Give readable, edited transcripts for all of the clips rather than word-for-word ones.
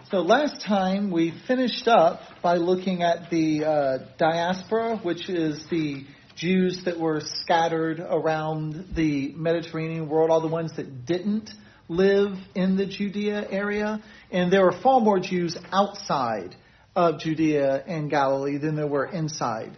So last time we finished up by looking at the diaspora, which is the Jews that were scattered around the Mediterranean world, all the ones that didn't live in the Judea area. And there were far more Jews outside of Judea and Galilee than there were inside.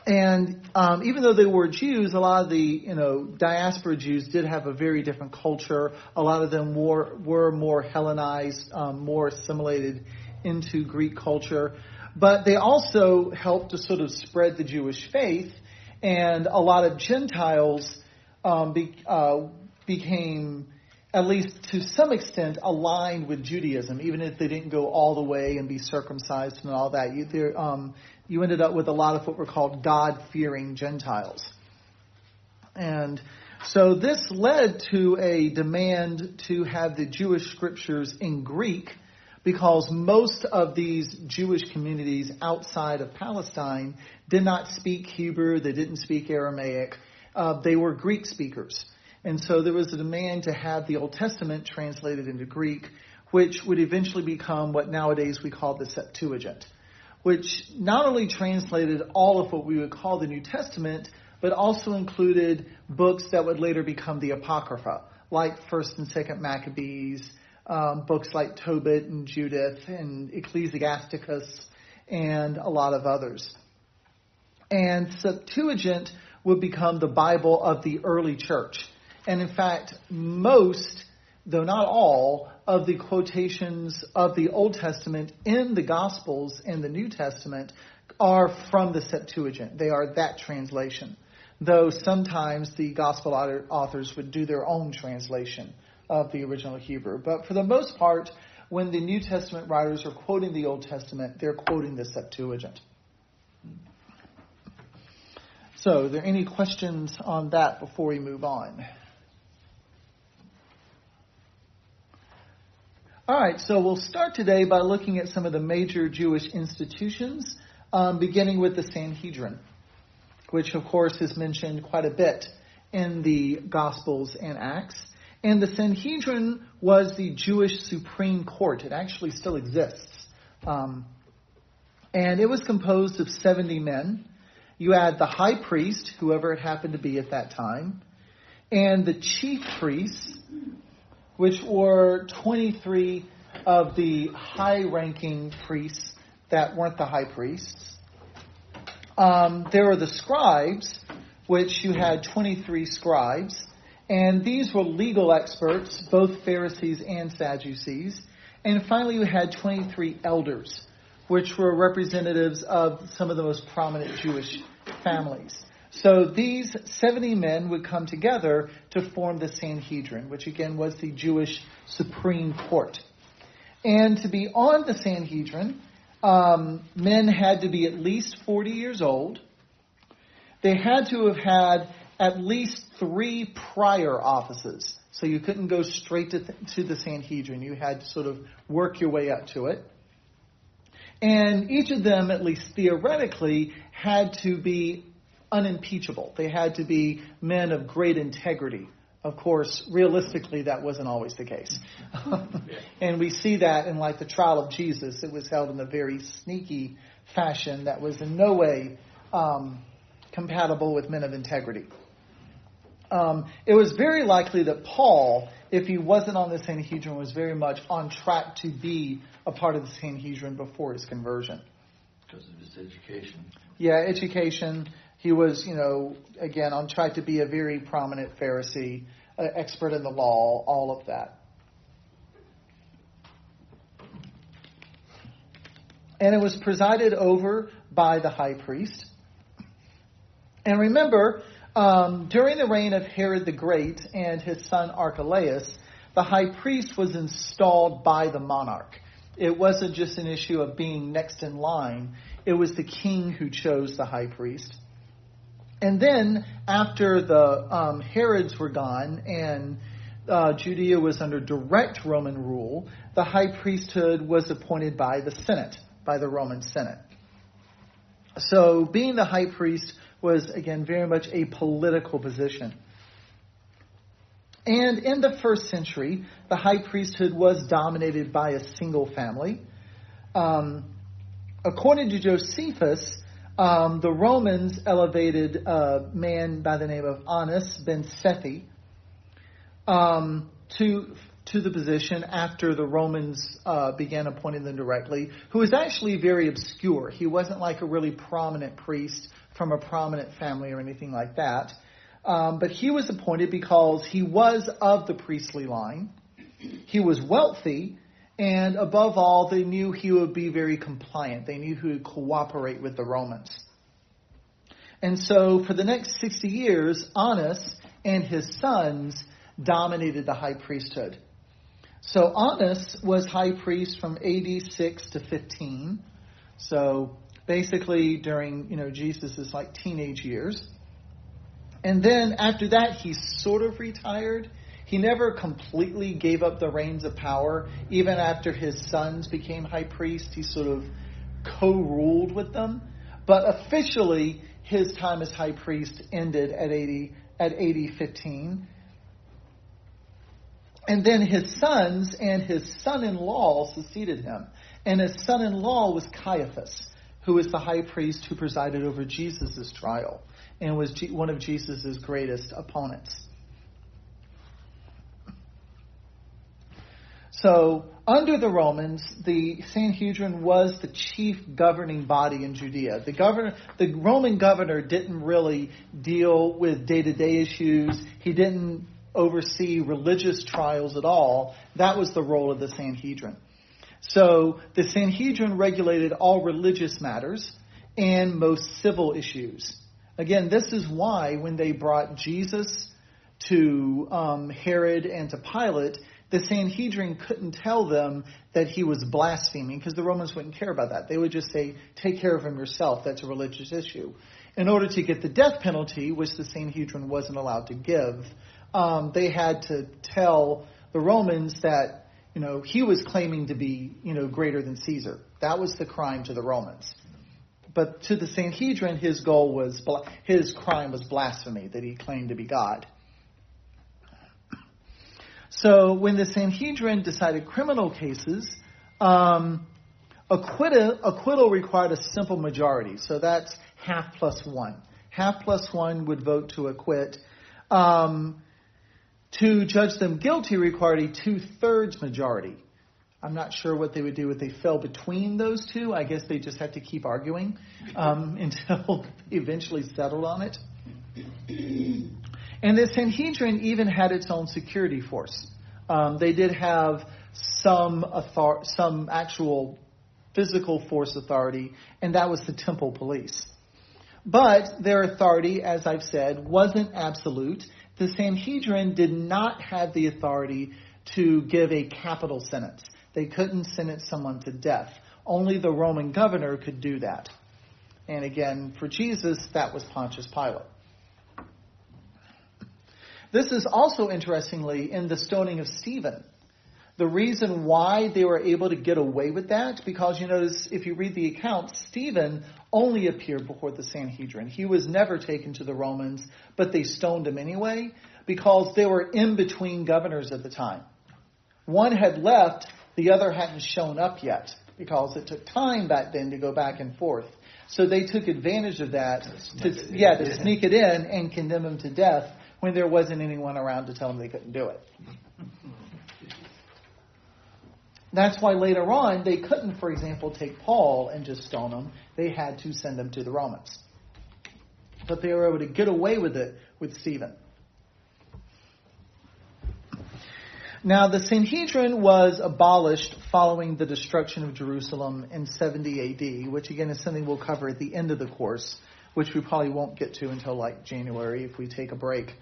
And even though they were Jews, a lot of the diaspora Jews did have a very different culture. A lot of them were more Hellenized, more assimilated into Greek culture. But they also helped to sort of spread the Jewish faith. And a lot of Gentiles became, at least to some extent, aligned with Judaism, even if they didn't go all the way and be circumcised and all that. You ended up with a lot of what were called God-fearing Gentiles. And so this led to a demand to have the Jewish scriptures in Greek, because most of these Jewish communities outside of Palestine did not speak Hebrew, they didn't speak Aramaic, they were Greek speakers. And so there was a demand to have the Old Testament translated into Greek, which would eventually become what nowadays we call the Septuagint, which not only translated all of what we would call the New Testament, but also included books that would later become the Apocrypha, like 1st and 2nd Maccabees, books like Tobit and Judith and Ecclesiasticus, and a lot of others. And Septuagint would become the Bible of the early church. And in fact, most, though not all, of the quotations of the Old Testament in the Gospels and the New Testament are from the Septuagint. They are that translation, though sometimes the Gospel authors would do their own translation of the original Hebrew. But for the most part, when the New Testament writers are quoting the Old Testament, they're quoting the Septuagint. So, are there any questions on that before we move on? All right, so we'll start today by looking at some of the major Jewish institutions, beginning with the Sanhedrin, which, of course, is mentioned quite a bit in the Gospels and Acts. And the Sanhedrin was the Jewish Supreme Court. It actually still exists. And it was composed of 70 men. You had the high priest, whoever it happened to be at that time, and the chief priests, which were 23 of the high-ranking priests that weren't the high priests. There were the scribes, which you had 23 scribes, and these were legal experts, both Pharisees and Sadducees. And finally, you had 23 elders, which were representatives of some of the most prominent Jewish families. So these 70 men would come together to form the Sanhedrin, which again was the Jewish Supreme Court. And to be on the Sanhedrin, men had to be at least 40 years old. They had to have had at least 3 prior offices. So you couldn't go straight to the Sanhedrin. You had to sort of work your way up to it. And each of them, at least theoretically, had to be unimpeachable. They had to be men of great integrity. Of course, realistically, that wasn't always the case. And we see that in like the trial of Jesus. It was held in a very sneaky fashion that was in no way compatible with men of integrity. It was very likely that Paul, if he wasn't on the Sanhedrin, was very much on track to be a part of the Sanhedrin before his conversion. Because of his education. Yeah, education. He was, again, on track to be a very prominent Pharisee, expert in the law, all of that. And it was presided over by the high priest. And remember, during the reign of Herod the Great and his son Archelaus, the high priest was installed by the monarch. It wasn't just an issue of being next in line. It was the king who chose the high priest. And then, after the Herods were gone and Judea was under direct Roman rule, the high priesthood was appointed by the Senate, by the Roman Senate. So being the high priest was, again, very much a political position. And in the first century, the high priesthood was dominated by a single family. According to Josephus, the Romans elevated a man by the name of Annas ben Sethi to the position after the Romans began appointing them directly, who was actually very obscure. He wasn't like a really prominent priest from a prominent family or anything like that. But he was appointed because he was of the priestly line. He was wealthy, and above all, they knew he would be very compliant. They knew he would cooperate with the Romans. And so for the next 60 years, Annas and his sons dominated the high priesthood. So Annas was high priest from AD 6 to 15. So basically during, Jesus' teenage years. And then after that, he sort of retired. He never completely gave up the reins of power. Even after his sons became high priests, he sort of co-ruled with them. But officially, his time as high priest ended at AD 15. And then his sons and his son-in-law succeeded him. And his son-in-law was Caiaphas, who was the high priest who presided over Jesus' trial and was one of Jesus' greatest opponents. So, under the Romans, the Sanhedrin was the chief governing body in Judea. The Roman governor didn't really deal with day-to-day issues. He didn't oversee religious trials at all. That was the role of the Sanhedrin. So, the Sanhedrin regulated all religious matters and most civil issues. Again, this is why when they brought Jesus to Herod and to Pilate, the Sanhedrin couldn't tell them that he was blaspheming, because the Romans wouldn't care about that. They would just say, take care of him yourself. That's a religious issue. In order to get the death penalty, which the Sanhedrin wasn't allowed to give, they had to tell the Romans that, he was claiming to be, greater than Caesar. That was the crime to the Romans. But to the Sanhedrin, his crime was blasphemy, that he claimed to be God. So when the Sanhedrin decided criminal cases, acquittal required a simple majority. So that's half plus one. Half plus one would vote to acquit. To judge them guilty required a 2/3 majority. I'm not sure what they would do if they fell between those two. I guess they just had to keep arguing until they eventually settled on it. And the Sanhedrin even had its own security force. They did have some actual physical force authority, and that was the temple police. But their authority, as I've said, wasn't absolute. The Sanhedrin did not have the authority to give a capital sentence. They couldn't sentence someone to death. Only the Roman governor could do that. And again, for Jesus, that was Pontius Pilate. This is also, interestingly, in the stoning of Stephen. The reason why they were able to get away with that, because you notice, if you read the account, Stephen only appeared before the Sanhedrin. He was never taken to the Romans, but they stoned him anyway, because they were in between governors at the time. One had left, the other hadn't shown up yet, because it took time back then to go back and forth. So they took advantage of that to sneak it in and condemn him to death when there wasn't anyone around to tell them they couldn't do it. That's why later on they couldn't, for example, take Paul and just stone him. They had to send him to the Romans. But they were able to get away with it with Stephen. Now, the Sanhedrin was abolished following the destruction of Jerusalem in 70 AD, which again is something we'll cover at the end of the course, which we probably won't get to until January if we take a break.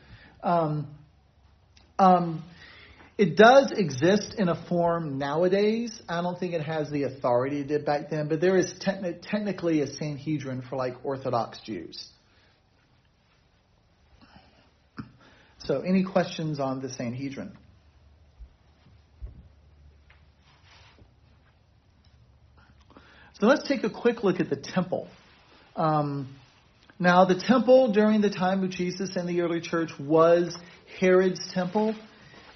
It does exist in a form nowadays. I don't think it has the authority it did back then, but there is technically a Sanhedrin for Orthodox Jews. So any questions on the Sanhedrin? So let's take a quick look at the temple. Now, the temple during the time of Jesus and the early church was Herod's temple.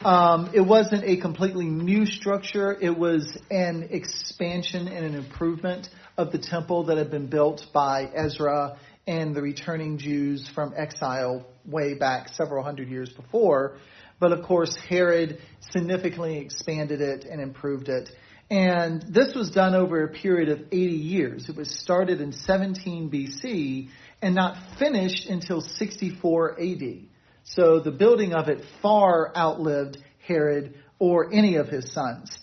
It wasn't a completely new structure. It was an expansion and an improvement of the temple that had been built by Ezra and the returning Jews from exile way back several hundred years before. But of course, Herod significantly expanded it and improved it. And this was done over a period of 80 years. It was started in 17 BC and not finished until 64 AD. So the building of it far outlived Herod or any of his sons.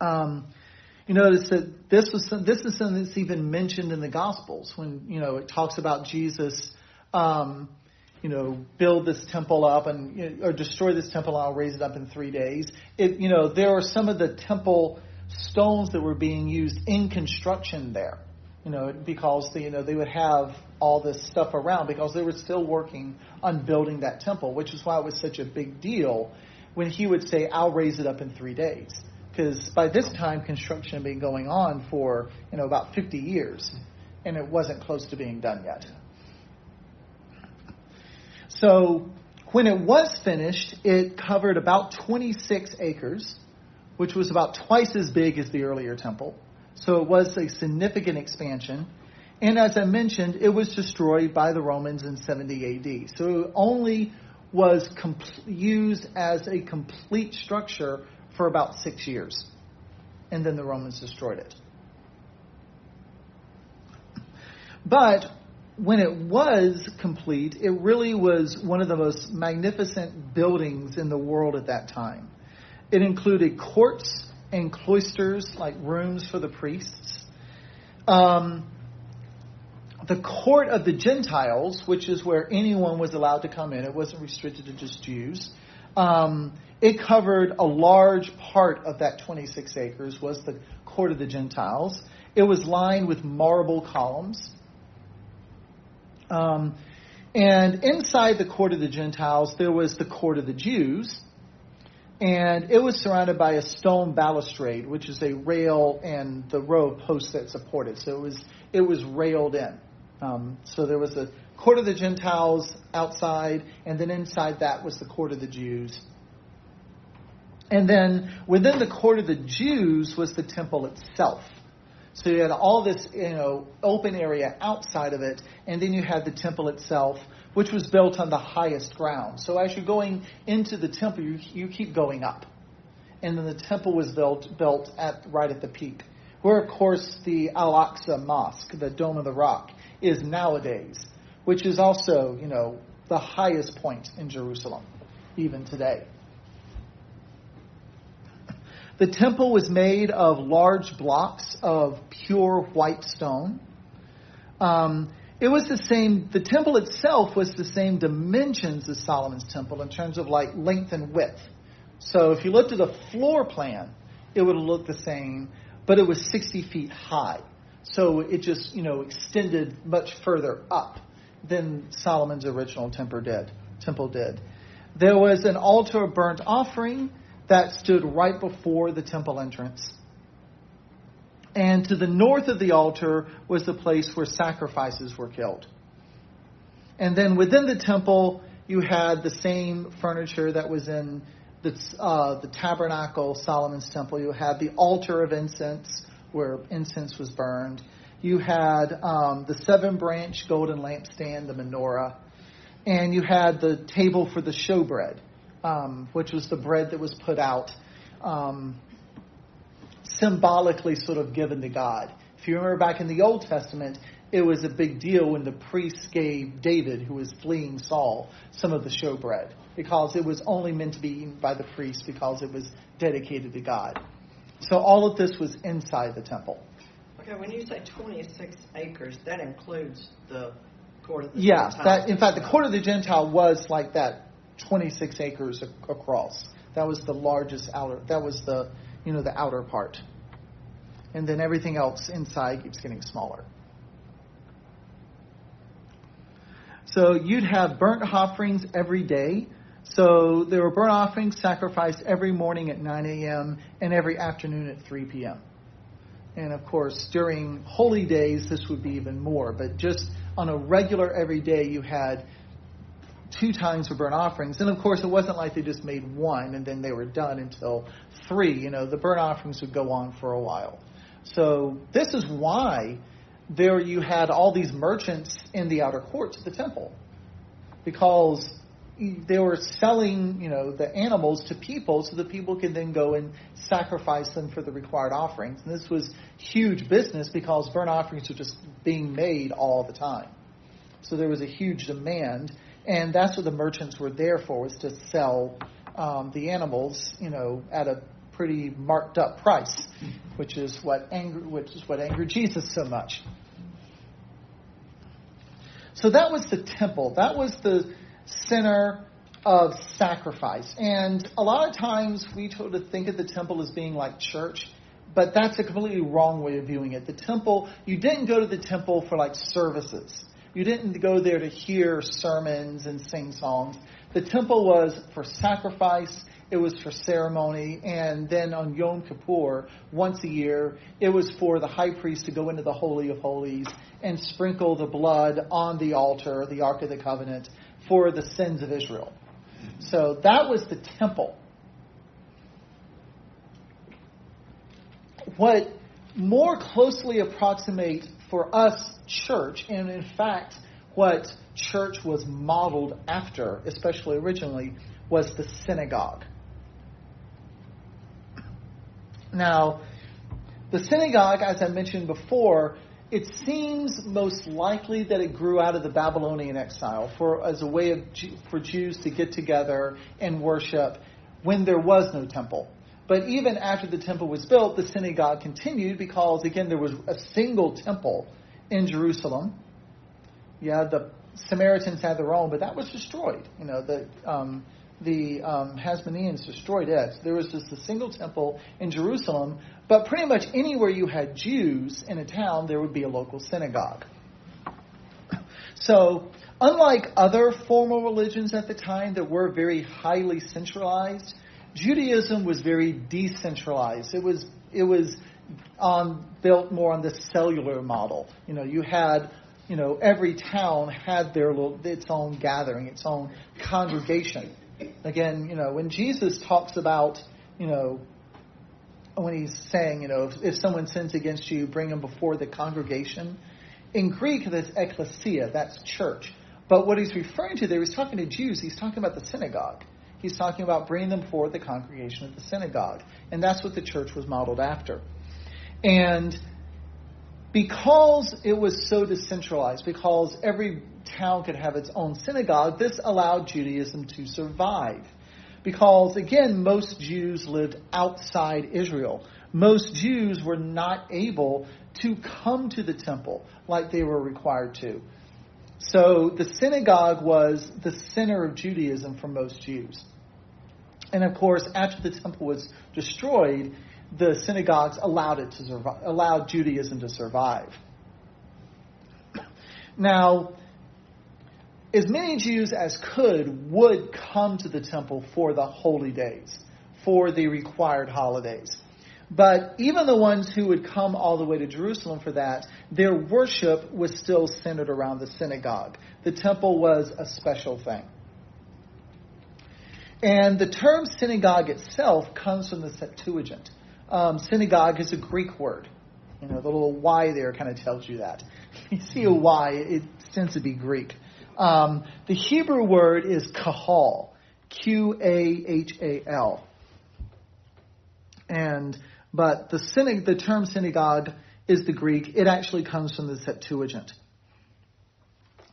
You notice that this is something that's even mentioned in the Gospels when, it talks about Jesus, build this temple up or destroy this temple and I'll raise it up in 3 days. There are some of the temple stones that were being used in construction there, because they would have all this stuff around because they were still working on building that temple, which is why it was such a big deal when he would say, I'll raise it up in 3 days. Because by this time, construction had been going on for, about 50 years, and it wasn't close to being done yet. So when it was finished, it covered about 26 acres, which was about twice as big as the earlier temple. So it was a significant expansion. And as I mentioned, it was destroyed by the Romans in 70 AD. So it only was used as a complete structure for about 6 years. And then the Romans destroyed it. But when it was complete, it really was one of the most magnificent buildings in the world at that time. It included courts and cloisters, like rooms for the priests. The court of the Gentiles, which is where anyone was allowed to come in. It wasn't restricted to just Jews. It covered a large part of that 26 acres, was the court of the Gentiles. It was lined with marble columns. And inside the court of the Gentiles, there was the court of the Jews. And it was surrounded by a stone balustrade, which is a rail and the row of posts that support it. So it was railed in. So there was a court of the Gentiles outside, and then inside that was the court of the Jews. And then within the court of the Jews was the temple itself. So you had all this, open area outside of it, and then you had the temple itself, which was built on the highest ground. So as you're going into the temple, you keep going up. And then the temple was built right at the peak, where, of course, the Al-Aqsa Mosque, the Dome of the Rock, is nowadays, which is also, the highest point in Jerusalem, even today. The temple was made of large blocks of pure white stone. The temple itself was the same dimensions as Solomon's temple in terms of length and width. So if you looked at a floor plan, it would look the same, but it was 60 feet high. So it just, extended much further up than Solomon's original temple did. There was an altar of burnt offering that stood right before the temple entrance. And to the north of the altar was the place where sacrifices were killed. And then within the temple, you had the same furniture that was in the tabernacle, Solomon's temple. You had the altar of incense, where incense was burned. You had the 7-branch golden lampstand, the menorah. And you had the table for the showbread, which was the bread that was put out, symbolically sort of given to God. If you remember back in the Old Testament, it was a big deal when the priests gave David, who was fleeing Saul, some of the showbread, because it was only meant to be eaten by the priests because it was dedicated to God. So all of this was inside the temple. Okay, when you say 26 acres, that includes the court of the Gentile. Gentiles. In fact, the court of the Gentile was like that, 26 acres across. That was the largest outer. That was the outer part. And then everything else inside keeps getting smaller. So you'd have burnt offerings every day. So there were burnt offerings sacrificed every morning at 9 a.m. and every afternoon at 3 p.m. And of course, during holy days, this would be even more. But just on a regular every day, you had 2 times for burnt offerings. And of course, it wasn't like they just made 1 and then they were done until 3. The burnt offerings would go on for a while. So this is why there you had all these merchants in the outer courts of the temple, because they were selling, the animals to people so that people could then go and sacrifice them for the required offerings. And this was huge business because burnt offerings were just being made all the time. So there was a huge demand, and that's what the merchants were there for, was to sell the animals, at a pretty marked up price, which is what angered Jesus so much. So that was the temple. That was the center of sacrifice. And a lot of times we try to think of the temple as being like church, but that's a completely wrong way of viewing it. The temple, you didn't go to the temple for like services. You didn't go there to hear sermons and sing songs. The temple was for sacrifice. It was for ceremony. And then on Yom Kippur, once a year, it was for the high priest to go into the Holy of Holies and sprinkle the blood on the altar, the Ark of the Covenant, for the sins of Israel. So that was the temple. What more closely approximates for us church, and in fact what church was modeled after, especially originally, was the synagogue. Now, the synagogue, as I mentioned before, it seems most likely that it grew out of the Babylonian exile as a way for Jews to get together and worship when there was no temple. But even after the temple was built, the synagogue continued because, again, there was a single temple in Jerusalem. Yeah, the Samaritans had their own, but that was destroyed. The Hasmoneans destroyed it. There was just a single temple in Jerusalem, but pretty much anywhere you had Jews in a town, there would be a local synagogue. So, unlike other formal religions at the time that were very highly centralized, Judaism was very decentralized. It was built more on the cellular model. You had, every town had its own gathering, its own congregation. Again, when Jesus talks about, when he's saying, if someone sins against you, bring him before the congregation. In Greek, that's ecclesia, that's church. But what he's referring to there, he's talking to Jews, he's talking about the synagogue. He's talking about bringing them before the congregation of the synagogue. And that's what the church was modeled after. And because it was so decentralized, because every town could have its own synagogue, this allowed Judaism to survive. Because, again, most Jews lived outside Israel. Most Jews were not able to come to the temple like they were required to. So the synagogue was the center of Judaism for most Jews. And of course, after the temple was destroyed, the synagogues allowed Judaism to survive. Now, as many Jews as would come to the temple for the holy days, for the required holidays. But even the ones who would come all the way to Jerusalem for that, their worship was still centered around the synagogue. The temple was a special thing. And the term synagogue itself comes from the Septuagint. Synagogue is a Greek word. The little Y there kind of tells you that. You see a Y, it tends to be Greek. The Hebrew word is kahal, Qahal. But the term synagogue is the Greek. It actually comes from the Septuagint.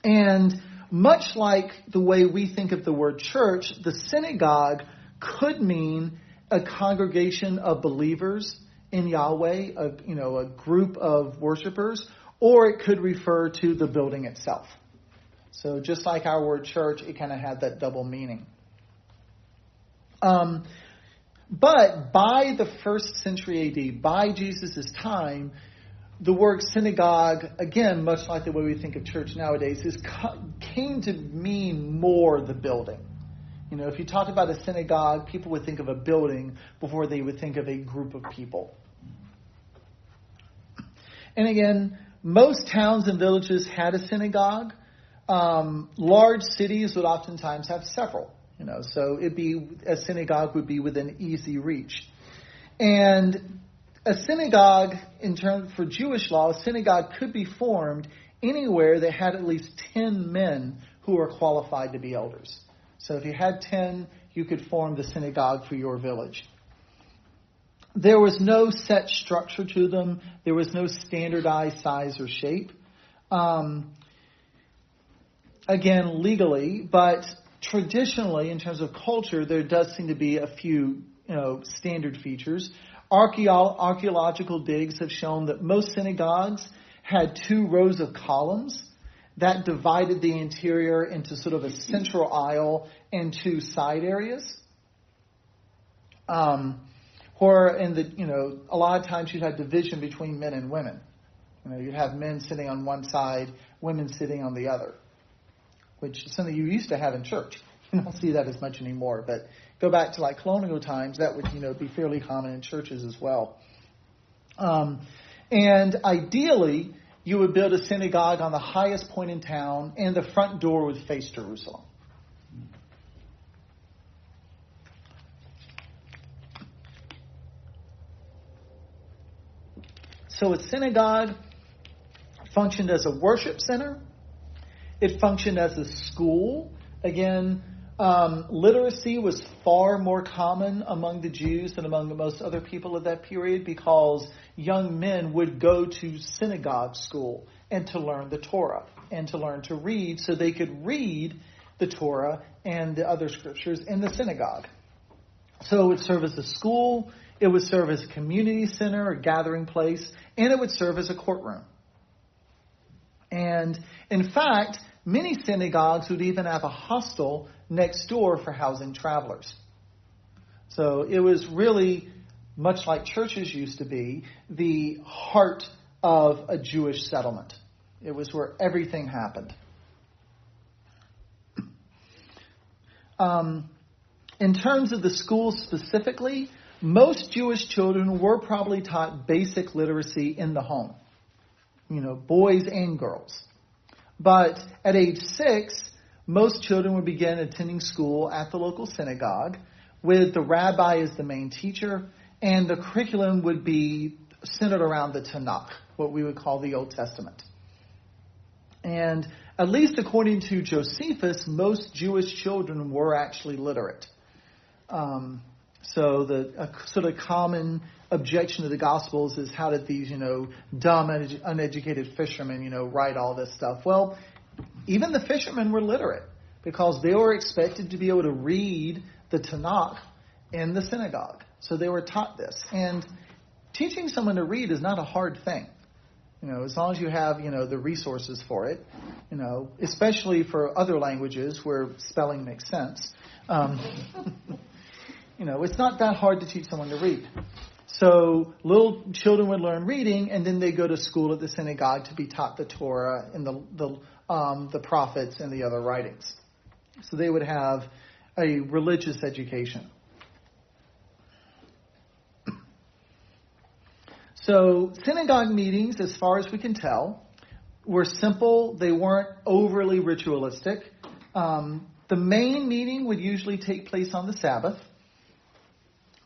And much like the way we think of the word church, the synagogue could mean a congregation of believers in Yahweh, a group of worshipers, or it could refer to the building itself. So just like our word church, it kind of had that double meaning. But by the 1st century AD, by Jesus' time, the word synagogue, again, much like the way we think of church nowadays, came to mean more the building. If you talk about a synagogue, people would think of a building before they would think of a group of people. And again, most towns and villages had a synagogue, Large cities would oftentimes have several, so a synagogue would be within easy reach. And a synagogue, for Jewish law, a synagogue could be formed anywhere that had at least 10 men who were qualified to be elders. So if you had 10, you could form the synagogue for your village. There was no set structure to them. There was no standardized size or shape. Again, legally, but traditionally, in terms of culture, there does seem to be a few, standard features. Archaeological digs have shown that most synagogues had 2 rows of columns that divided the interior into sort of a central aisle and 2 side areas. Where a lot of times you'd have division between men and women. You'd have men sitting on one side, women sitting on the other, which is something you used to have in church. You don't see that as much anymore, but go back to colonial times, that would be fairly common in churches as well. And ideally, you would build a synagogue on the highest point in town, and the front door would face Jerusalem. So a synagogue functioned as a worship center. It functioned as a school. Again, literacy was far more common among the Jews than among most other people of that period, because young men would go to synagogue school and to learn the Torah and to learn to read, so they could read the Torah and the other scriptures in the synagogue. So it would serve as a school, it would serve as a community center, a gathering place, and it would serve as a courtroom. And in fact, many synagogues would even have a hostel next door for housing travelers. So it was really, much like churches used to be, the heart of a Jewish settlement. It was where everything happened. In terms of the schools specifically, most Jewish children were probably taught basic literacy in the home. Boys and girls. But at age 6, most children would begin attending school at the local synagogue, with the rabbi as the main teacher, and the curriculum would be centered around the Tanakh, what we would call the Old Testament. And at least according to Josephus, most Jewish children were actually literate. So a sort of common objection to the Gospels is, how did these, dumb, uneducated fishermen, write all this stuff? Well, even the fishermen were literate, because they were expected to be able to read the Tanakh in the synagogue. So they were taught this. And teaching someone to read is not a hard thing. As long as you have, the resources for it, especially for other languages where spelling makes sense. It's not that hard to teach someone to read. So little children would learn reading, and then they go to school at the synagogue to be taught the Torah and the prophets and the other writings. So they would have a religious education. So synagogue meetings, as far as we can tell, were simple. They weren't overly ritualistic. The main meeting would usually take place on the Sabbath.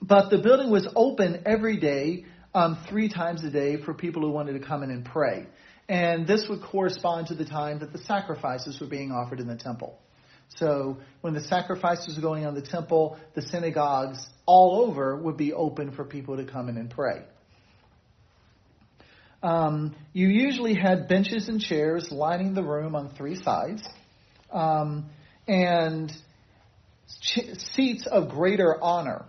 But the building was open every day, 3 times a day, for people who wanted to come in and pray. And this would correspond to the time that the sacrifices were being offered in the temple. So when the sacrifices were going on in the temple, the synagogues all over would be open for people to come in and pray. You usually had benches and chairs lining the room on 3 sides. And seats of greater honor,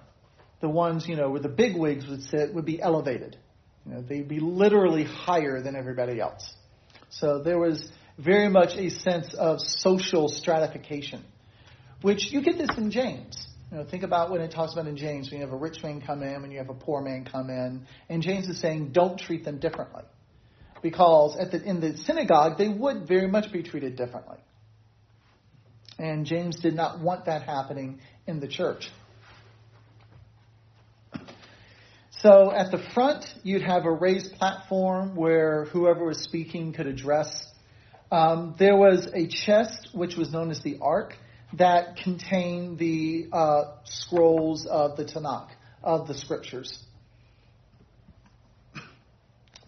the ones, where the bigwigs would sit, would be elevated. They'd be literally higher than everybody else. So there was very much a sense of social stratification, which you get this in James. Think about when it talks about in James, when you have a rich man come in, when you have a poor man come in. And James is saying, don't treat them differently. Because in the synagogue, they would very much be treated differently. And James did not want that happening in the church. So at the front, you'd have a raised platform where whoever was speaking could address There was a chest, which was known as the Ark, that contained the scrolls of the Tanakh, of the Scriptures.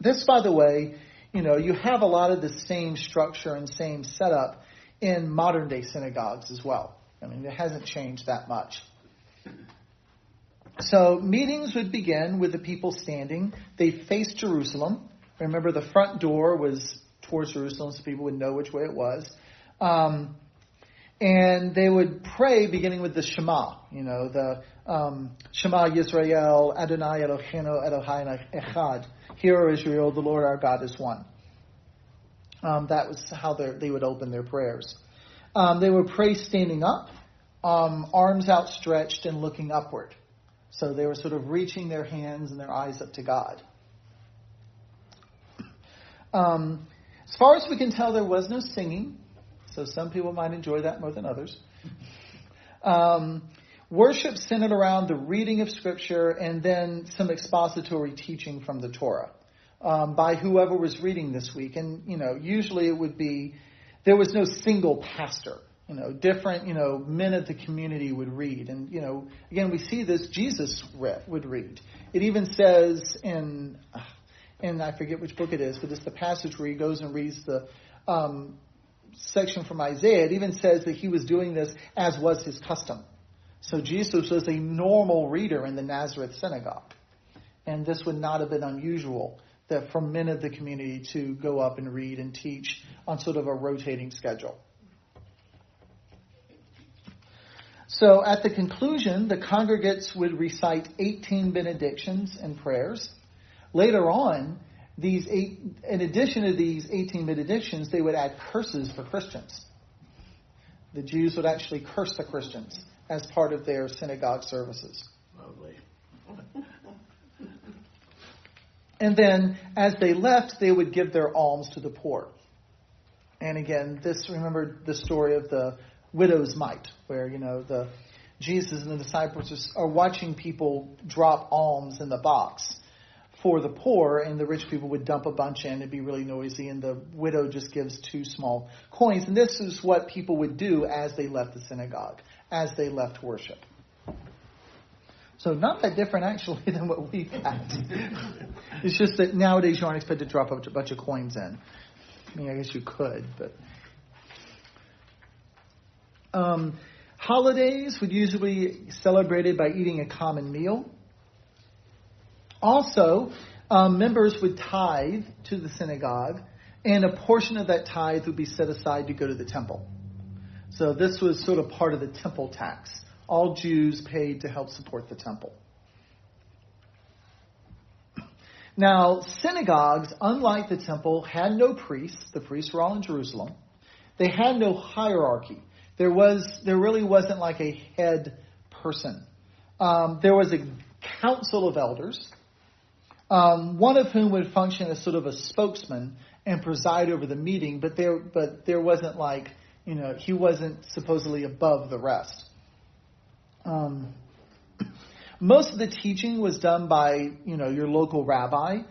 This, by the way, you have a lot of the same structure and same setup in modern-day synagogues as well. I mean, it hasn't changed that much. So meetings would begin with the people standing. They faced Jerusalem. Remember, the front door was towards Jerusalem, so people would know which way it was. And they would pray beginning with the Shema, the Shema Yisrael, Adonai Eloheinu, Elohai Echad. Hear, O Israel, the Lord our God is one. That was how they would open their prayers. They would pray standing up, arms outstretched and looking upward. So they were sort of reaching their hands and their eyes up to God. As far as we can tell, there was no singing. So some people might enjoy that more than others. Worship centered around the reading of Scripture and then some expository teaching from the Torah by whoever was reading this week. And, usually it would be, there was no single pastor. Different, men of the community would read. And, again, we see this, Jesus would read. It even says in I forget which book it is, but it's the passage where he goes and reads the section from Isaiah. It even says that he was doing this as was his custom. So Jesus was a normal reader in the Nazareth synagogue. And this would not have been unusual that for men of the community to go up and read and teach on sort of a rotating schedule. So at the conclusion, the congregates would recite 18 benedictions and prayers. Later on, in addition to these 18 benedictions, they would add curses for Christians. The Jews would actually curse the Christians as part of their synagogue services. Lovely. And then, as they left, they would give their alms to the poor. And again, remember the story of the widow's mite, where, Jesus and the disciples are watching people drop alms in the box for the poor, and the rich people would dump a bunch in. It'd be really noisy, and the widow just gives 2 small coins. And this is what people would do as they left the synagogue, as they left worship. So not that different, actually, than what we've had. It's just that nowadays you aren't expected to drop a bunch of coins in. I mean, I guess you could, but... Holidays would usually be celebrated by eating a common meal. Also, members would tithe to the synagogue, and a portion of that tithe would be set aside to go to the temple. So this was sort of part of the temple tax. All Jews paid to help support the temple. Now, synagogues, unlike the temple, had no priests. The priests were all in Jerusalem. They had no hierarchy. There really wasn't like a head person. There was a council of elders, one of whom would function as sort of a spokesman and preside over the meeting, but there wasn't like, he wasn't supposedly above the rest. Most of the teaching was done by, your local rabbi.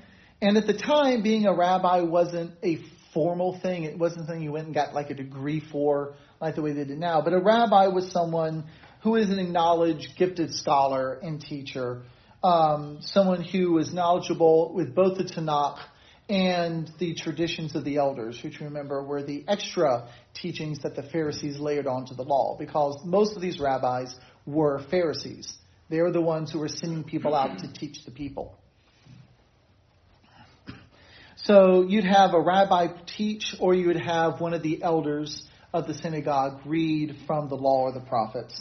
And at the time, being a rabbi wasn't a formal thing. It wasn't something you went and got like a degree for, like the way they did now. But a rabbi was someone who is an acknowledged, gifted scholar and teacher. Someone who was knowledgeable with both the Tanakh and the traditions of the elders, which remember were the extra teachings that the Pharisees layered onto the law, because most of these rabbis were Pharisees. They were the ones who were sending people out to teach the people. So you'd have a rabbi teach, or you would have one of the elders of the synagogue read from the law or the prophets.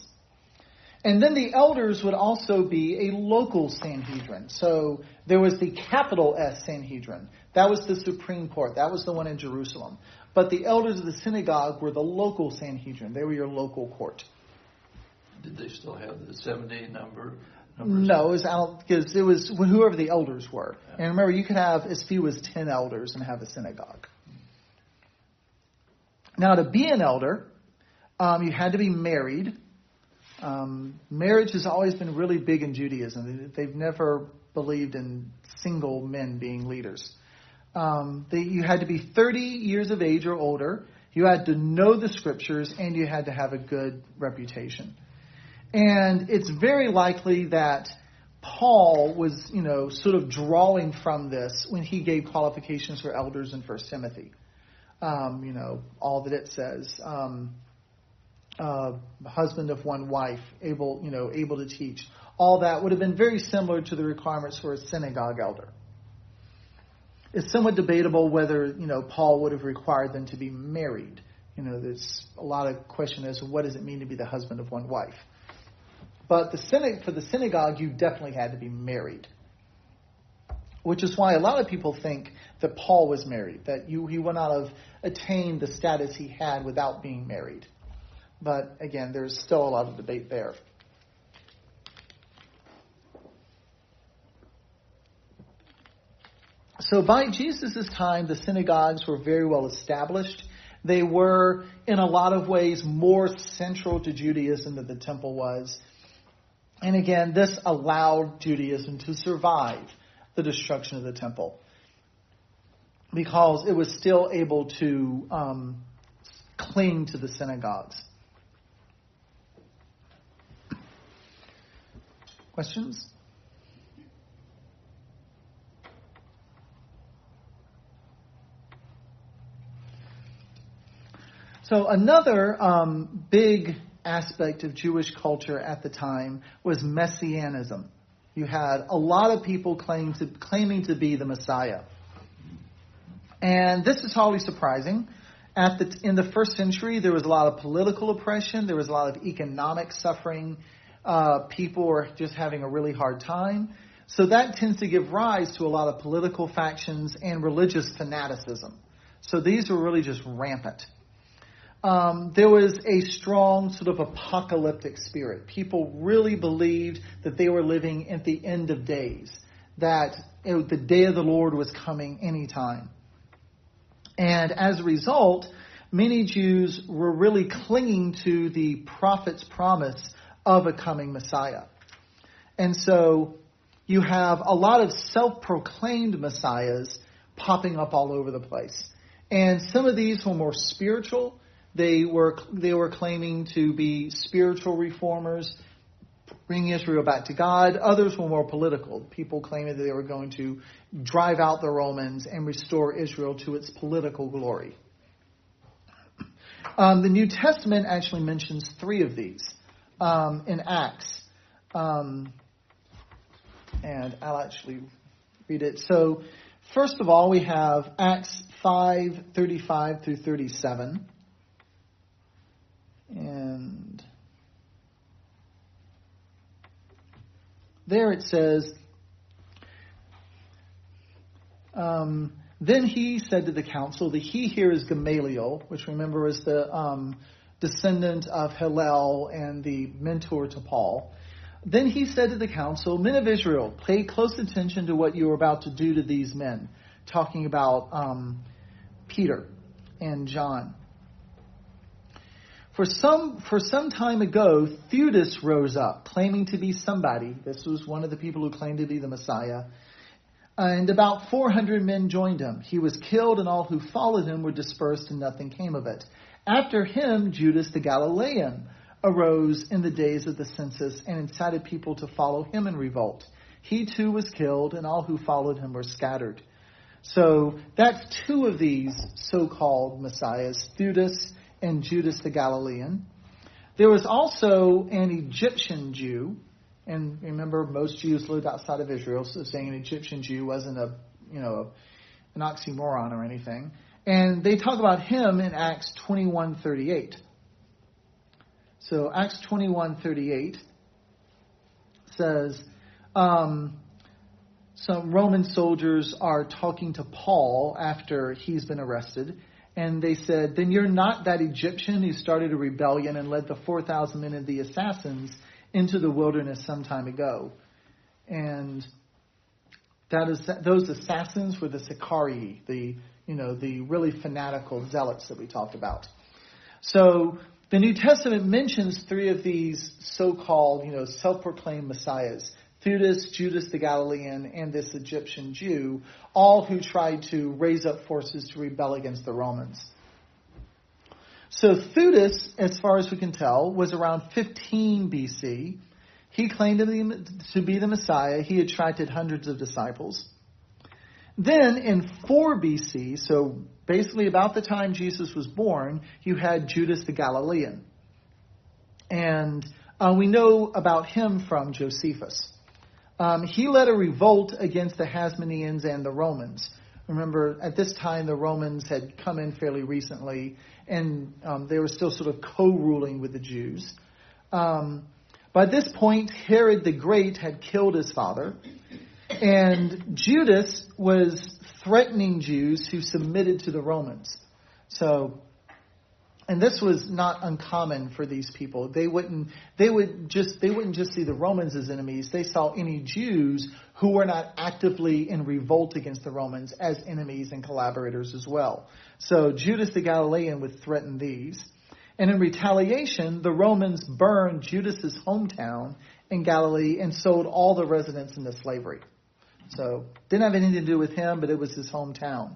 And then the elders would also be a local Sanhedrin. So there was the capital S Sanhedrin. That was the Supreme Court. That was the one in Jerusalem. But the elders of the synagogue were the local Sanhedrin. They were your local court. Did they still have the 70 numbers? No, because it was whoever the elders were. Yeah. And remember, you could have as few as 10 elders and have a synagogue. Now, to be an elder, you had to be married. Marriage has always been really big in Judaism. They've never believed in single men being leaders. You had to be 30 years of age or older. You had to know the scriptures, and you had to have a good reputation. And it's very likely that Paul was, sort of drawing from this when he gave qualifications for elders in 1 Timothy. All that it says. Husband of one wife, able to teach. All that would have been very similar to the requirements for a synagogue elder. It's somewhat debatable whether, Paul would have required them to be married. There's a lot of question as to what does it mean to be the husband of one wife. But for the synagogue, you definitely had to be married. Which is why a lot of people think that Paul was married, that he would not have attained the status he had without being married. But again, there's still a lot of debate there. So by Jesus' time, the synagogues were very well established. They were, in a lot of ways, more central to Judaism than the temple was. And again, this allowed Judaism to survive the destruction of the temple, because it was still able to cling to the synagogues. Questions? So another big aspect of Jewish culture at the time was messianism. You had a lot of people claiming to be the Messiah. And this is hardly surprising. In the first century, there was a lot of political oppression. There was a lot of economic suffering. People were just having a really hard time. So that tends to give rise to a lot of political factions and religious fanaticism. So these were really just rampant. There was a strong sort of apocalyptic spirit. People really believed that they were living at the end of days, that the day of the Lord was coming anytime. And as a result, many Jews were really clinging to the prophet's promise of a coming Messiah. And so you have a lot of self-proclaimed messiahs popping up all over the place. And some of these were more spiritual. They were claiming to be spiritual reformers, bringing Israel back to God. Others were more political. People claiming that they were going to drive out the Romans and restore Israel to its political glory. The New Testament actually mentions 3 of these in Acts. And I'll actually read it. So, first of all, we have Acts 5:35 through 37. And there it says, then he said to the council, the he here is Gamaliel, which remember is the descendant of Hillel and the mentor to Paul. Then he said to the council, men of Israel, pay close attention to what you are about to do to these men, talking about Peter and John. For some time ago, Theudas rose up, claiming to be somebody. This was one of the people who claimed to be the Messiah. And about 400 men joined him. He was killed, and all who followed him were dispersed, and nothing came of it. After him, Judas the Galilean arose in the days of the census and incited people to follow him in revolt. He too was killed, and all who followed him were scattered. So that's 2 of these so-called messiahs, Theudas and Judas the Galilean. There was also an Egyptian Jew, and remember most Jews lived outside of Israel, so saying an Egyptian Jew wasn't an oxymoron or anything. And they talk about him in Acts 21:38. So Acts 21:38 says, some Roman soldiers are talking to Paul after he's been arrested. And they said, then you're not that Egyptian who started a rebellion and led the 4,000 men of the assassins into the wilderness some time ago. And those assassins were the Sicarii, the really fanatical zealots that we talked about. So the New Testament mentions 3 of these so-called, self-proclaimed messiahs. Theudas, Judas the Galilean, and this Egyptian Jew, all who tried to raise up forces to rebel against the Romans. So Theudas, as far as we can tell, was around 15 BC. He claimed to be the Messiah. He attracted hundreds of disciples. Then in 4 BC, so basically about the time Jesus was born, you had Judas the Galilean. And we know about him from Josephus. He led a revolt against the Hasmoneans and the Romans. Remember, at this time, the Romans had come in fairly recently, and they were still sort of co-ruling with the Jews. By this point, Herod the Great had killed his father, and Judas was threatening Jews who submitted to the Romans. And this was not uncommon for these people. They wouldn't just see the Romans as enemies. They saw any Jews who were not actively in revolt against the Romans as enemies and collaborators as well. So Judas the Galilean would threaten these. And in retaliation, the Romans burned Judas's hometown in Galilee and sold all the residents into slavery. So didn't have anything to do with him, but it was his hometown.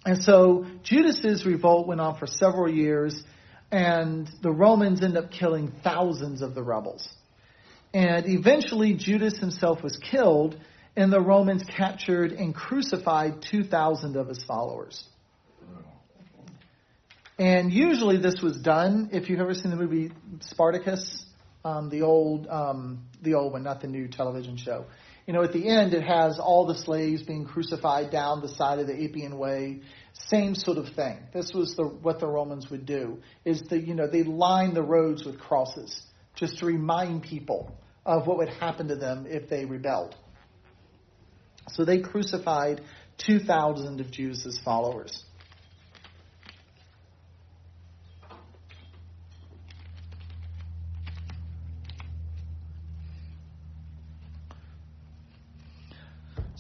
And so Judas's revolt went on for several years, and the Romans ended up killing thousands of the rebels. And eventually Judas himself was killed, and the Romans captured and crucified 2,000 of his followers. And usually this was done, if you've ever seen the movie Spartacus, the old one, not the new television show. You know, at the end, it has all the slaves being crucified down the side of the Appian Way. Same sort of thing. This was what the Romans would do. They line the roads with crosses just to remind people of what would happen to them if they rebelled. So they crucified 2,000 of Judas' followers.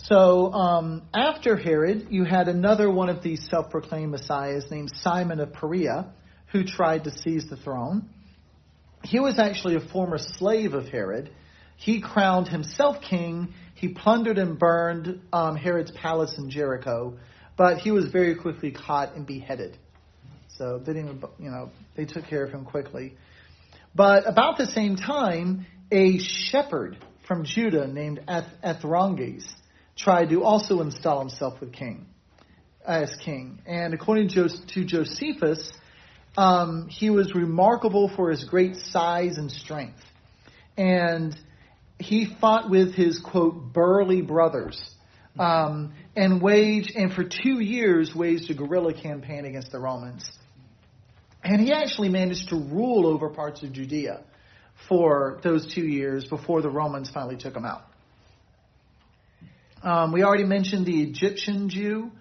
So after Herod, you had another one of these self-proclaimed messiahs named Simon of Perea, who tried to seize the throne. He was actually a former slave of Herod. He crowned himself king. He plundered and burned Herod's palace in Jericho, but he was very quickly caught and beheaded. So they took care of him quickly. But about the same time, a shepherd from Judah named Ethronges tried to also install himself as king. And according to Josephus, he was remarkable for his great size and strength. And he fought with his, quote, burly brothers, and for 2 years waged a guerrilla campaign against the Romans. And he actually managed to rule over parts of Judea for those 2 years before the Romans finally took him out. We already mentioned the Egyptian Jew.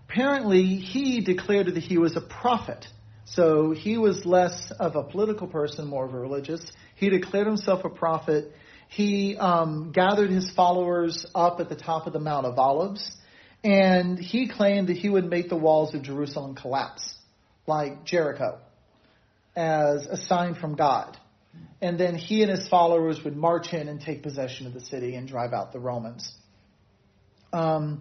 Apparently, he declared that he was a prophet. So he was less of a political person, more of a religious. He declared himself a prophet. He gathered his followers up at the top of the Mount of Olives. And he claimed that he would make the walls of Jerusalem collapse, like Jericho, as a sign from God. And then he and his followers would march in and take possession of the city and drive out the Romans. The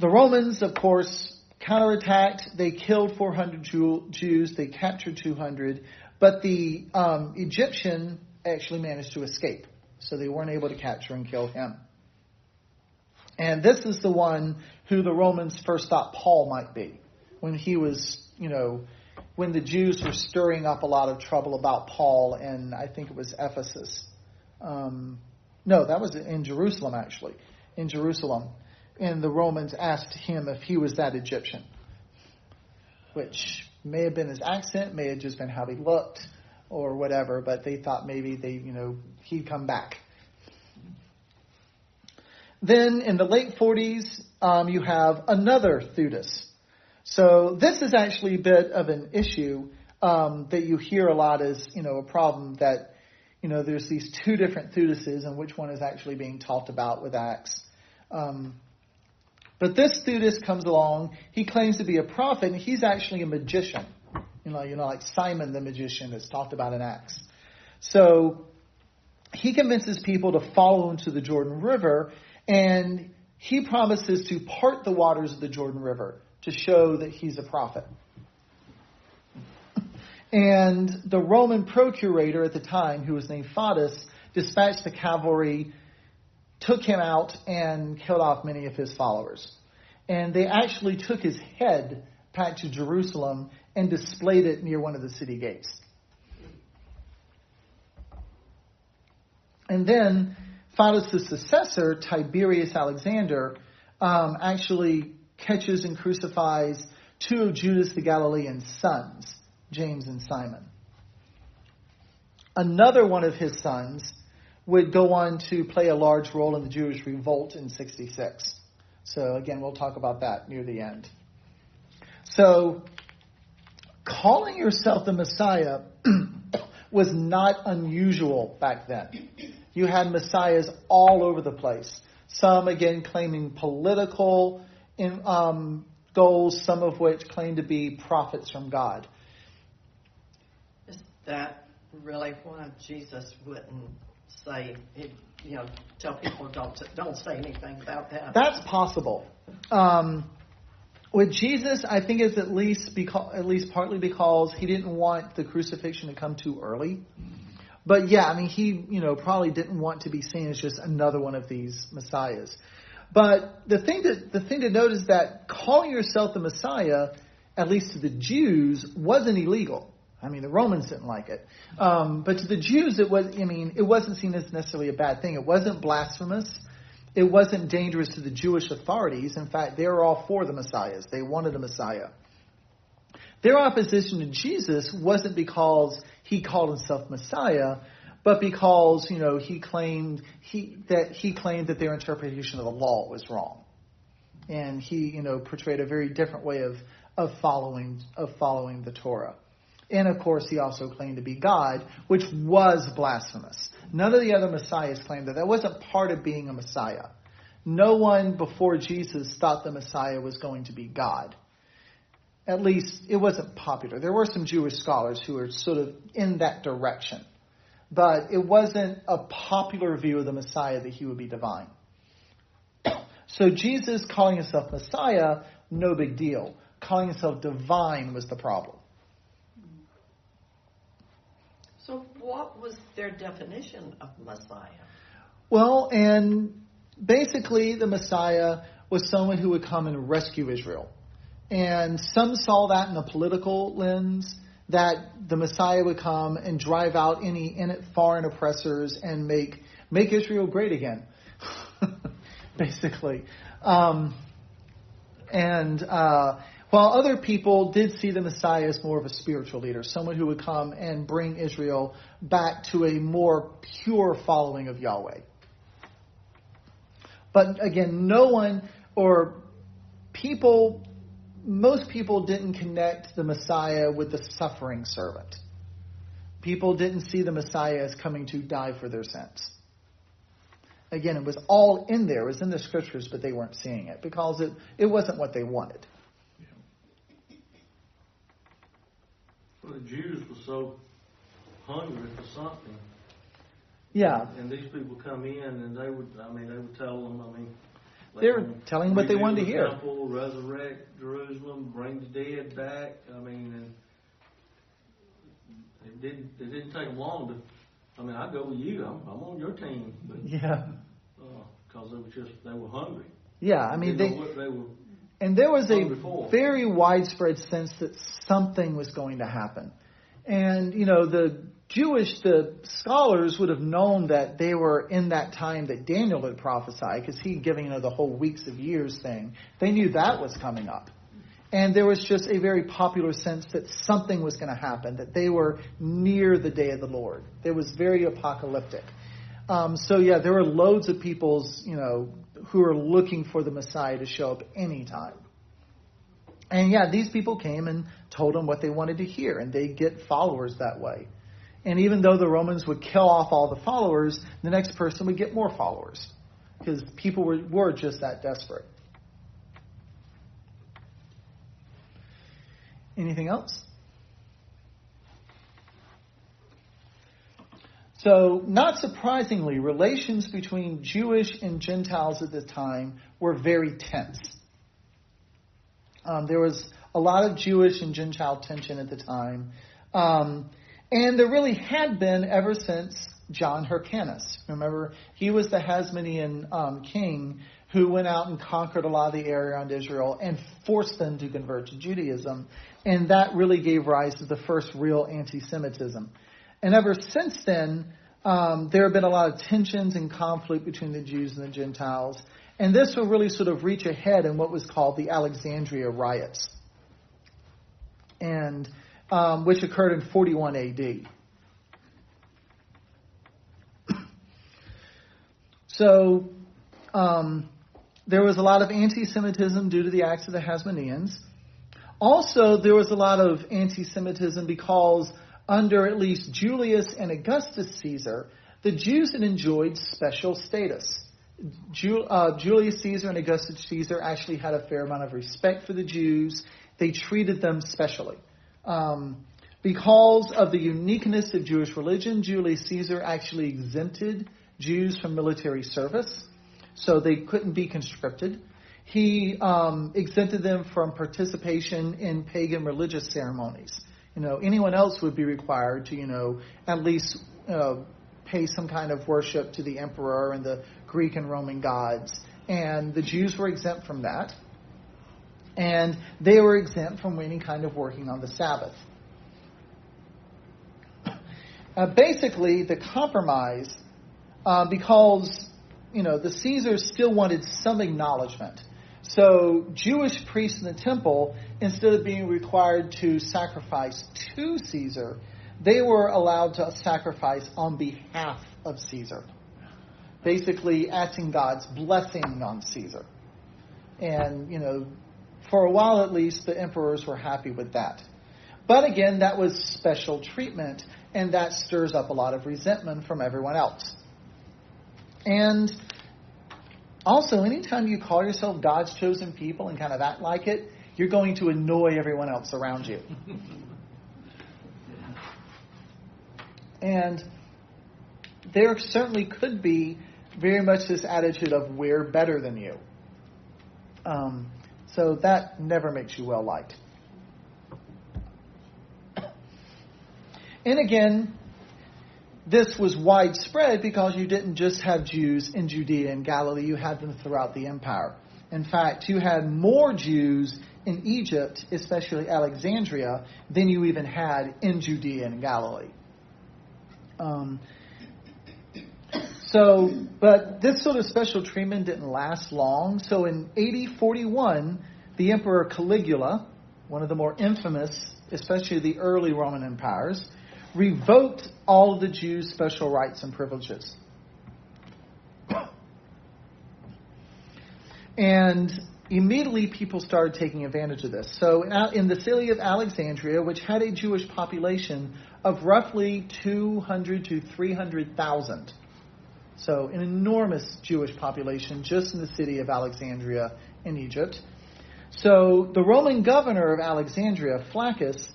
Romans, of course, counterattacked. They killed 400 Jews. They captured 200. But the Egyptian actually managed to escape. So they weren't able to capture and kill him. And this is the one who the Romans first thought Paul might be. When he was, when the Jews were stirring up a lot of trouble about Paul, and I think it was Ephesus. No, that was in Jerusalem, actually. In Jerusalem. And the Romans asked him if he was that Egyptian. Which may have been his accent, may have just been how he looked, or whatever, but they thought maybe he'd come back. Then in the late 40s, you have another theudas. So this is actually a bit of an issue that you hear a lot as, a problem that, there's these two different theudases and which one is actually being talked about with Acts. But this theudas comes along. He claims to be a prophet, and he's actually a magician. Like Simon the magician that's talked about in Acts. So he convinces people to follow him to the Jordan River, and he promises to part the waters of the Jordan River to show that he's a prophet. And the Roman procurator at the time, who was named Theudas, dispatched the cavalry, took him out, and killed off many of his followers. And they actually took his head back to Jerusalem and displayed it near one of the city gates. And then Theudas' successor, Tiberius Alexander, actually catches and crucifies two of Judas the Galilean's sons, James and Simon. Another one of his sons would go on to play a large role in the Jewish revolt in 66. So again, we'll talk about that near the end. So, calling yourself the Messiah was not unusual back then. You had messiahs all over the place. Some, again, claiming political goals, some of which claim to be prophets from God. Is that really why Jesus wouldn't say, tell people don't say anything about that? That's possible. With Jesus, I think it's at least partly because he didn't want the crucifixion to come too early. But yeah, I mean, he probably didn't want to be seen as just another one of these messiahs. But the thing to note is that calling yourself the Messiah, at least to the Jews, wasn't illegal. I mean, the Romans didn't like it. But to the Jews, it wasn't seen as necessarily a bad thing. It wasn't blasphemous. It wasn't dangerous to the Jewish authorities. In fact, they were all for the messiahs. They wanted a Messiah. Their opposition to Jesus wasn't because he called himself Messiah, but because, he claimed that their interpretation of the law was wrong. And he, portrayed a very different way of following the Torah. And of course, he also claimed to be God, which was blasphemous. None of the other messiahs claimed that. That wasn't part of being a Messiah. No one before Jesus thought the Messiah was going to be God. At least, it wasn't popular. There were some Jewish scholars who were sort of in that direction. But it wasn't a popular view of the Messiah that he would be divine. So Jesus calling himself Messiah, no big deal. Calling himself divine was the problem. So what was their definition of Messiah? Well, and basically the Messiah was someone who would come and rescue Israel. And some saw that in a political lens, that the Messiah would come and drive out any foreign oppressors and make Israel great again, basically. While other people did see the Messiah as more of a spiritual leader, someone who would come and bring Israel back to a more pure following of Yahweh. But again, most people didn't connect the Messiah with the suffering servant. People didn't see the Messiah as coming to die for their sins. Again, it was all in there. It was in the scriptures, but they weren't seeing it because it wasn't what they wanted. Well, the Jews were so hungry for something. Yeah. And these people come in and they would tell them, they were telling what they wanted to hear. Temple, resurrect Jerusalem, bring the dead back. And it didn't take them long to. I go with you. I'm on your team. But, yeah. Because they were hungry. Yeah, they were. And there was a very widespread sense that something was going to happen. And, the scholars would have known that they were in that time that Daniel had prophesied, because he'd given, the whole weeks of years thing. They knew that was coming up. And there was just a very popular sense that something was going to happen, that they were near the day of the Lord. It was very apocalyptic. There were loads of people's, who were looking for the Messiah to show up anytime. And these people came and told them what they wanted to hear, and they get followers that way. And even though the Romans would kill off all the followers, the next person would get more followers, because people were just that desperate. Anything else? So, not surprisingly, relations between Jewish and Gentiles at the time were very tense. There was a lot of Jewish and Gentile tension at the time. And there really had been ever since John Hyrcanus. Remember, he was the Hasmonean king who went out and conquered a lot of the area around Israel and forced them to convert to Judaism. And that really gave rise to the first real anti-Semitism. And ever since then, there have been a lot of tensions and conflict between the Jews and the Gentiles. And this will really sort of reach a head in what was called the Alexandria riots, and which occurred in 41 AD. So there was a lot of anti-Semitism due to the acts of the Hasmoneans. Also, there was a lot of anti-Semitism because under at least Julius and Augustus Caesar, the Jews had enjoyed special status. Julius Caesar and Augustus Caesar actually had a fair amount of respect for the Jews. They treated them specially. Because of the uniqueness of Jewish religion, Julius Caesar actually exempted Jews from military service, so they couldn't be conscripted. He exempted them from participation in pagan religious ceremonies. Anyone else would be required to, at least pay some kind of worship to the emperor and the Greek and Roman gods. And the Jews were exempt from that. And they were exempt from any kind of working on the Sabbath. Basically, the compromise, because, the Caesars still wanted some acknowledgement. So Jewish priests in the temple, instead of being required to sacrifice to Caesar, they were allowed to sacrifice on behalf of Caesar. Basically asking God's blessing on Caesar. And, for a while at least, the emperors were happy with that. But again, that was special treatment, and that stirs up a lot of resentment from everyone else. And also, anytime you call yourself God's chosen people and kind of act like it, you're going to annoy everyone else around you. And there certainly could be very much this attitude of we're better than you. So that never makes you well liked. And again, this was widespread because you didn't just have Jews in Judea and Galilee, you had them throughout the empire. In fact, you had more Jews in Egypt, especially Alexandria, than you even had in Judea and Galilee. But this sort of special treatment didn't last long. So in AD 41, the Emperor Caligula, one of the more infamous, especially the early Roman empires, revoked all of the Jews' special rights and privileges. And immediately people started taking advantage of this. So in the city of Alexandria, which had a Jewish population of roughly 200 to 300,000, so an enormous Jewish population just in the city of Alexandria in Egypt. So the Roman governor of Alexandria, Flaccus,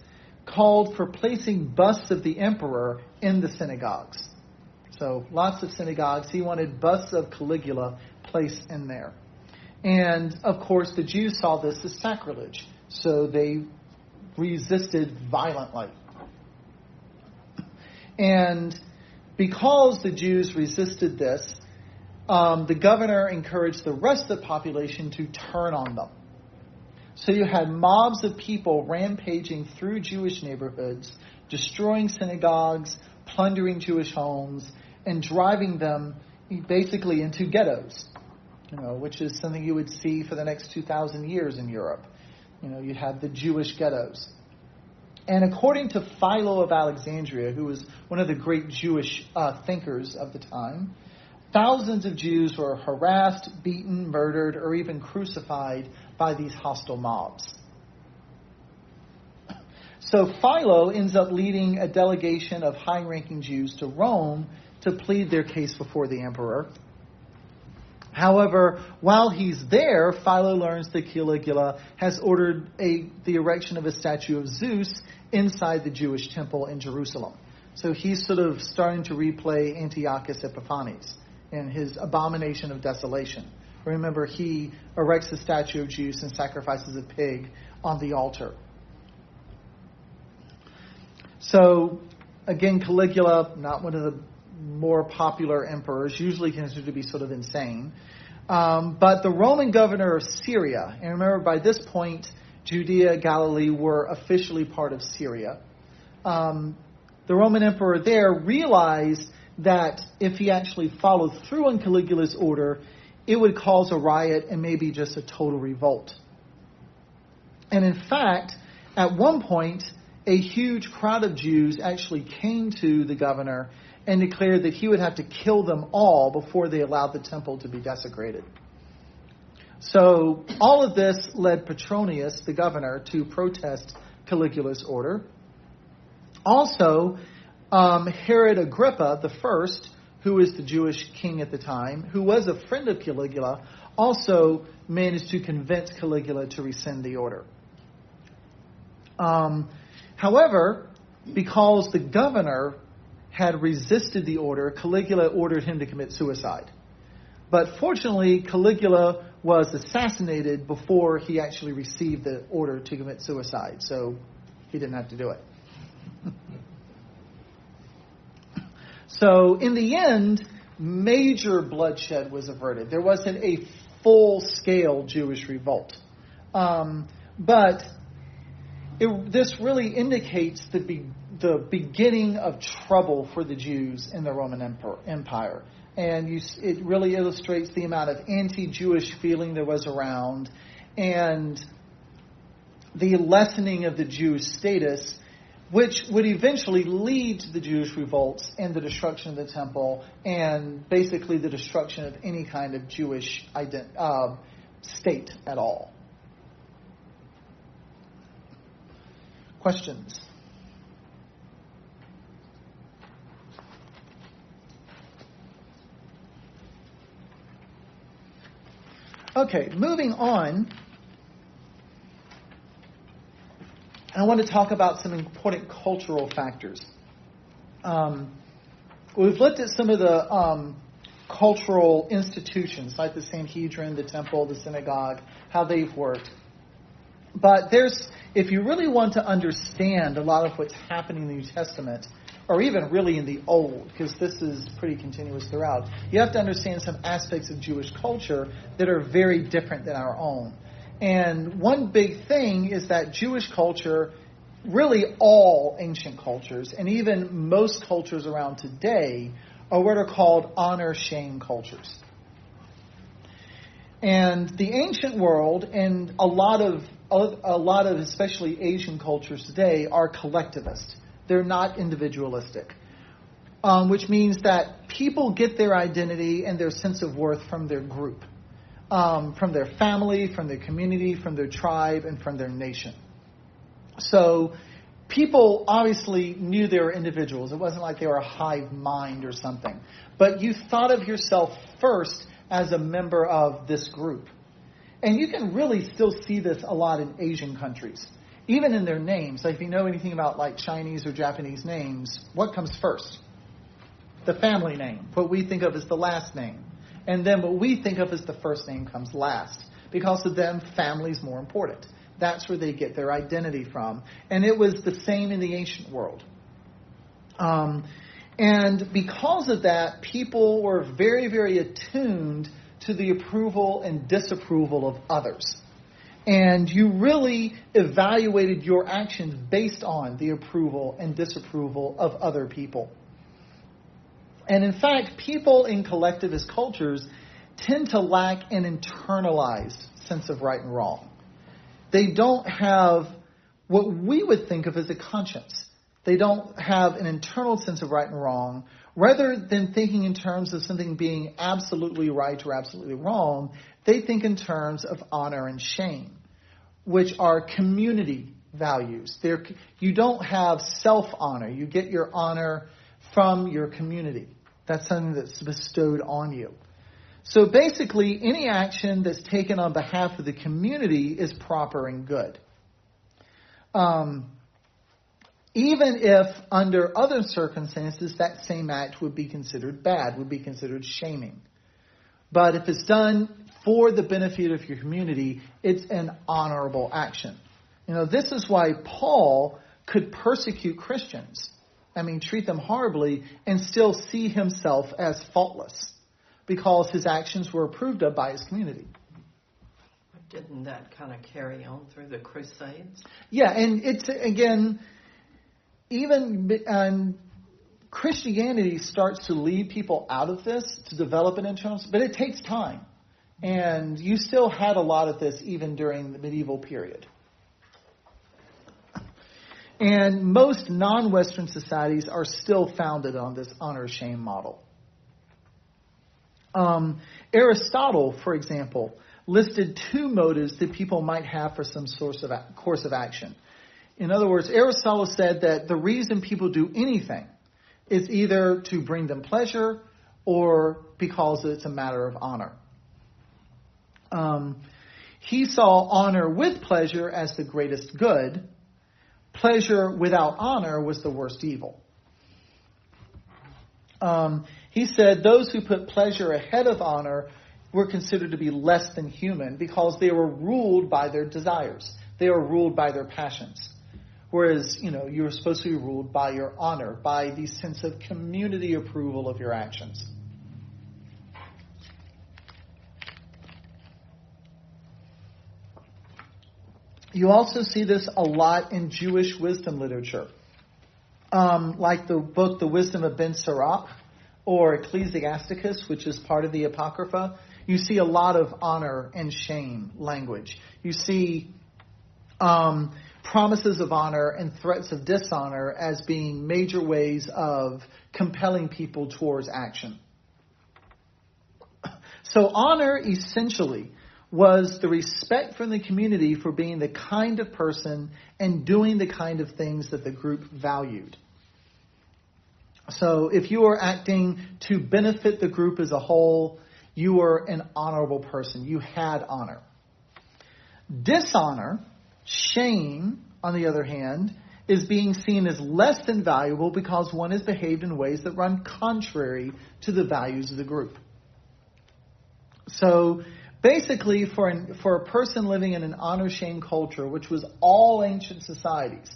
called for placing busts of the emperor in the synagogues. So lots of synagogues. He wanted busts of Caligula placed in there. And, of course, the Jews saw this as sacrilege. So they resisted violently. And because the Jews resisted this, the governor encouraged the rest of the population to turn on them. So you had mobs of people rampaging through Jewish neighborhoods, destroying synagogues, plundering Jewish homes, and driving them basically into ghettos, which is something you would see for the next 2,000 years in Europe. You had the Jewish ghettos. And according to Philo of Alexandria, who was one of the great Jewish thinkers of the time, thousands of Jews were harassed, beaten, murdered, or even crucified by these hostile mobs. So Philo ends up leading a delegation of high-ranking Jews to Rome to plead their case before the emperor. However, while he's there, Philo learns that Caligula has ordered the erection of a statue of Zeus inside the Jewish temple in Jerusalem. So he's sort of starting to replay Antiochus Epiphanes in his abomination of desolation. Remember, he erects a statue of Zeus and sacrifices a pig on the altar. So, again, Caligula, not one of the more popular emperors, usually considered to be sort of insane. But the Roman governor of Syria, and remember by this point, Judea, Galilee were officially part of Syria. The Roman emperor there realized that if he actually followed through on Caligula's order, it would cause a riot and maybe just a total revolt. And in fact, at one point, a huge crowd of Jews actually came to the governor and declared that he would have to kill them all before they allowed the temple to be desecrated. So all of this led Petronius, the governor, to protest Caligula's order. Also, Herod Agrippa I, who was the Jewish king at the time, who was a friend of Caligula, also managed to convince Caligula to rescind the order. However, because the governor had resisted the order, Caligula ordered him to commit suicide. But fortunately, Caligula was assassinated before he actually received the order to commit suicide, so he didn't have to do it. So in the end, major bloodshed was averted. There wasn't a full-scale Jewish revolt. But this really indicates the beginning of trouble for the Jews in the Roman Empire. And it really illustrates the amount of anti-Jewish feeling there was around and the lessening of the Jewish status, which would eventually lead to the Jewish revolts and the destruction of the temple and basically the destruction of any kind of Jewish state at all. Questions? Okay, moving on. I want to talk about some important cultural factors. We've looked at some of the cultural institutions, like the Sanhedrin, the temple, the synagogue, how they've worked. But if you really want to understand a lot of what's happening in the New Testament, or even really in the Old, because this is pretty continuous throughout, you have to understand some aspects of Jewish culture that are very different than our own. And one big thing is that Jewish culture, really all ancient cultures, and even most cultures around today, are what are called honor-shame cultures. And the ancient world and a lot of especially Asian cultures today are collectivist. They're not individualistic, which means that people get their identity and their sense of worth from their group, from their family, from their community, from their tribe, and from their nation. So people obviously knew they were individuals. It wasn't like they were a hive mind or something. But you thought of yourself first as a member of this group. And you can really still see this a lot in Asian countries. Even in their names, like if you know anything about like Chinese or Japanese names, what comes first? The family name, what we think of as the last name. And then what we think of as the first name comes last. Because of them, family's more important. That's where they get their identity from. And it was the same in the ancient world. And because of that, people were very, very attuned to the approval and disapproval of others. And you really evaluated your actions based on the approval and disapproval of other people. And in fact, people in collectivist cultures tend to lack an internalized sense of right and wrong. They don't have what we would think of as a conscience. They don't have an internal sense of right and wrong. Rather than thinking in terms of something being absolutely right or absolutely wrong, they think in terms of honor and shame, which are community values. You don't have self-honor. You get your honor from your community. That's something that's bestowed on you. So basically, any action that's taken on behalf of the community is proper and good. even if under other circumstances that same act would be considered bad, would be considered shaming. But if it's done for the benefit of your community, it's an honorable action. This is why Paul could persecute Christians. Treat them horribly and still see himself as faultless because his actions were approved of by his community. Didn't that kind of carry on through the Crusades? Yeah, and it's, again, even Christianity starts to lead people out of this to develop an internal, but it takes time. And you still had a lot of this even during the medieval period. And most non-Western societies are still founded on this honor-shame model. Aristotle, for example, listed 2 motives that people might have for some course of action. In other words, Aristotle said that the reason people do anything is either to bring them pleasure or because it's a matter of honor. He saw honor with pleasure as the greatest good. Pleasure without honor was the worst evil. He said those who put pleasure ahead of honor were considered to be less than human because they were ruled by their desires. They were ruled by their passions. Whereas, you were supposed to be ruled by your honor, by the sense of community approval of your actions. You also see this a lot in Jewish wisdom literature. Like the book The Wisdom of Ben Sirach or Ecclesiasticus, which is part of the Apocrypha. You see a lot of honor and shame language. You see promises of honor and threats of dishonor as being major ways of compelling people towards action. So honor essentially was the respect from the community for being the kind of person and doing the kind of things that the group valued. So if you were acting to benefit the group as a whole, you were an honorable person. You had honor. Dishonor, shame, on the other hand, is being seen as less than valuable because one has behaved in ways that run contrary to the values of the group. So basically, for a person living in an honor-shame culture, which was all ancient societies,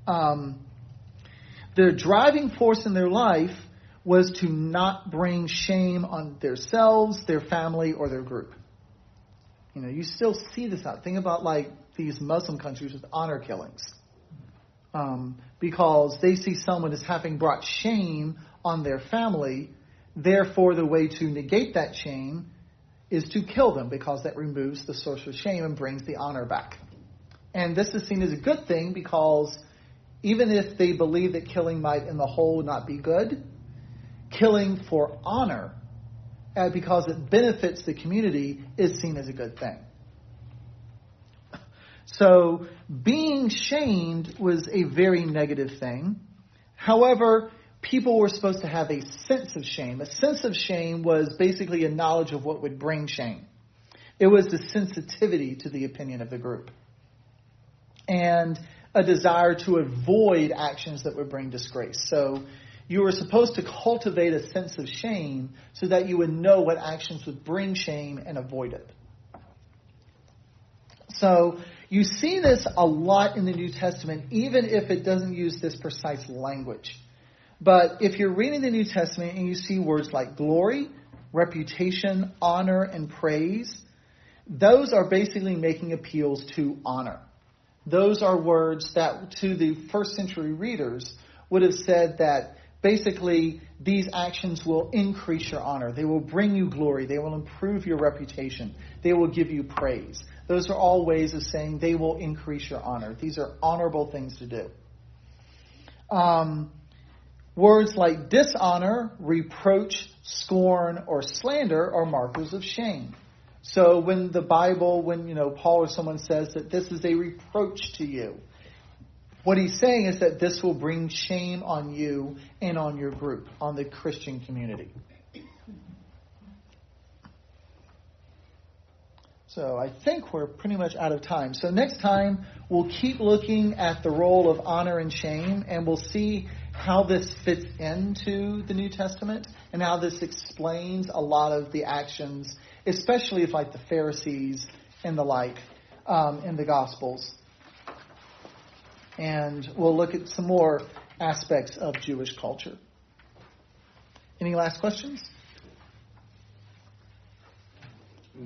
the driving force in their life was to not bring shame on themselves, their family, or their group. You still see this out. Think about these Muslim countries with honor killings. Because they see someone as having brought shame on their family. Therefore, the way to negate that shame is to kill them because that removes the source of shame and brings the honor back. And this is seen as a good thing because even if they believe that killing might in the whole not be good, killing for honor, because it benefits the community, is seen as a good thing. So being shamed was a very negative thing. However, people were supposed to have a sense of shame. A sense of shame was basically a knowledge of what would bring shame. It was the sensitivity to the opinion of the group. And a desire to avoid actions that would bring disgrace. So you were supposed to cultivate a sense of shame so that you would know what actions would bring shame and avoid it. So you see this a lot in the New Testament, even if it doesn't use this precise language. But if you're reading the New Testament and you see words like glory, reputation, honor, and praise, those are basically making appeals to honor. Those are words that to the first century readers would have said that basically these actions will increase your honor. They will bring you glory. They will improve your reputation. They will give you praise. Those are all ways of saying they will increase your honor. These are honorable things to do. Words like dishonor, reproach, scorn, or slander are markers of shame. So when the Bible, when Paul or someone says that this is a reproach to you, what he's saying is that this will bring shame on you and on your group, on the Christian community. So I think we're pretty much out of time. So next time, we'll keep looking at the role of honor and shame, and we'll see how this fits into the New Testament and how this explains a lot of the actions, especially if like the Pharisees and the like in the Gospels. And we'll look at some more aspects of Jewish culture. Any last questions?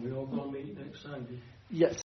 We all gonna meet next Sunday. Yes.